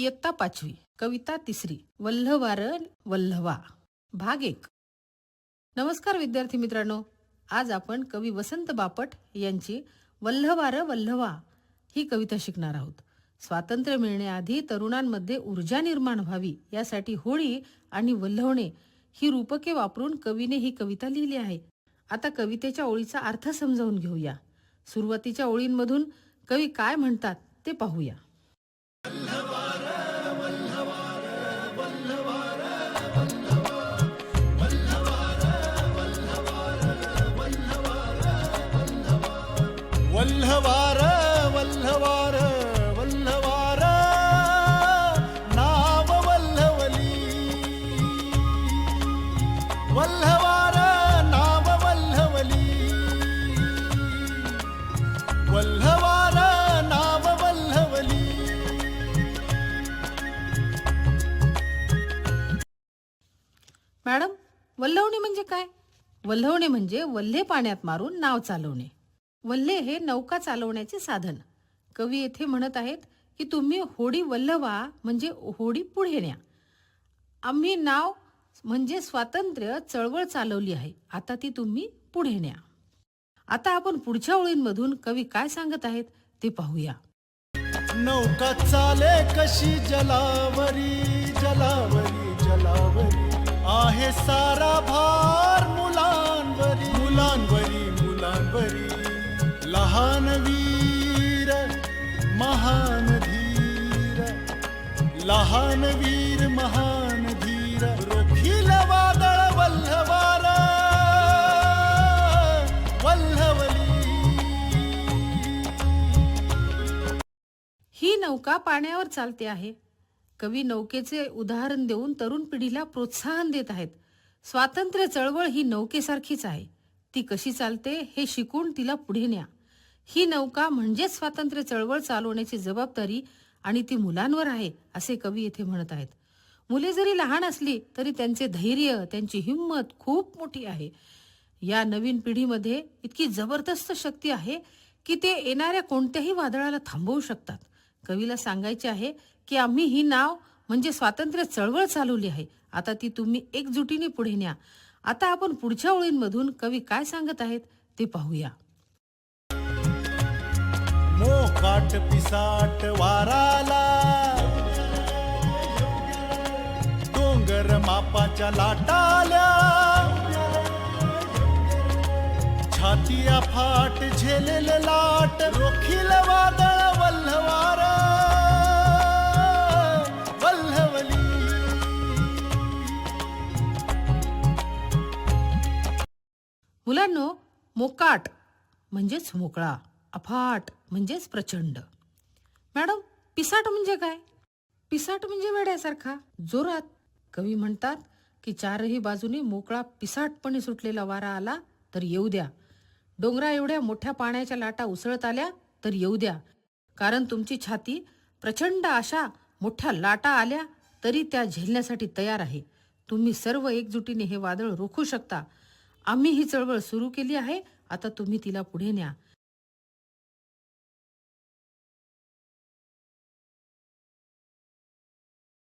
इयत्ता 5वी, कविता 3री, वल्हवार वल्हवा, भाग 1. नमस्कार विद्यार्थी मित्रांनो, आज आपण कवी वसंत बापट यांची वल्हवार वल्हवा ही कविता शिकणार आहोत. स्वातंत्र्य मिळण्याआधी तरुणांमध्ये ऊर्जा निर्माण व्हावी यासाठी होळी आणि वल्हवणे ही रूपके वापरून कवीने ही कविता लिहिली आहे. आता कवितेच्या ओळीचा अर्थ समजावून घेऊया. सुरुवातीच्या ओळींमधून कवी काय म्हणतात ते पाहूया. वल्हवार वल्हवार वल्हवार नाव वल्हवली. वल्हवार नाव वल्हवली. वल्हवार नाव वल्हवली. मॅडम, वल्हवणे म्हणजे काय? वल्हवणे म्हणजे वल्हे पाण्यात मारून नाव चालवणे. वल्हे हे नौका चालवण्याचे साधन. कवी येथे म्हणत आहेत की तुम्ही होडी वल्हवा म्हणजे होडी पुढे न्या. आम्ही नाव म्हणजे स्वातंत्र्य चळवळ चालवली आहे, आता ती तुम्ही पुढे न्या. आता आपण पुढच्या ओळींमधून कवी काय सांगत आहेत ते पाहूया. नौका चाले कशी जलावरी जलावरी जलावरी. आहे सारा भार मुलांवरी मुलांवरी मुलांवरी. लहान वीर महान धीर. लहान वीर महान धीर. रोखील वादळ वल्हवार वल्हवली. ही नौका पाण्यावर चालते आहे. कवी नौकेचे उदाहरण देऊन तरुण पिढीला प्रोत्साहन देत आहेत. स्वातंत्र्य चळवळ ही नौकेसारखीच आहे. ती कशी चालते हे शिकून तिला पुढे न्या. ही नौका म्हणजेच स्वातंत्र्य चळवळ चालवण्याची जबाबदारी आणि ती मुलांवर आहे असे कवी येथे म्हणत आहेत. मुले जरी लहान असली तरी त्यांचे धैर्य, त्यांची हिंमत खूप मोठी आहे. या नवीन पिढीमध्ये इतकी जबरदस्त शक्ती आहे की ते येणाऱ्या कोणत्याही वादळाला थांबवू शकतात. कवीला सांगायचे आहे की आम्ही ही नाव म्हणजे स्वातंत्र्य चळवळ चालवली आहे, आता ती तुम्ही एकजुटीने पुढे न्या. आता आपण पुढच्या ओळींमधून कवी काय सांगत आहेत ते पाहूया. मोकाट पिसाट वाराला. डोंगर मापाच्या लाटाल्या. छाती फाट झेलेले लाट. रोखील वादळ वल्हवार वल्हवली. मुलांनो, मोकाट म्हणजेच मोकळा, अफाट म्हणजेच प्रचंड. मॅडम, पिसाट म्हणजे काय? पिसाट म्हणजे वेड्यासारखा, जोरात. कवी म्हणतात की चारही बाजूने मोकळा पिसाटपणे सुटलेला वारा आला तर येऊ द्या. डोंगरा एवढ्या मोठ्या पाण्याच्या लाटा उसळत आल्या तर येऊ द्या. कारण तुमची छाती प्रचंड अशा मोठ्या लाटा आल्या तरी त्या झेलण्यासाठी तयार आहे. तुम्ही सर्व एकजुटीने हे वादळ रोखू शकता. आम्ही ही चळवळ सुरू केली आहे, आता तुम्ही तिला पुढे न्या.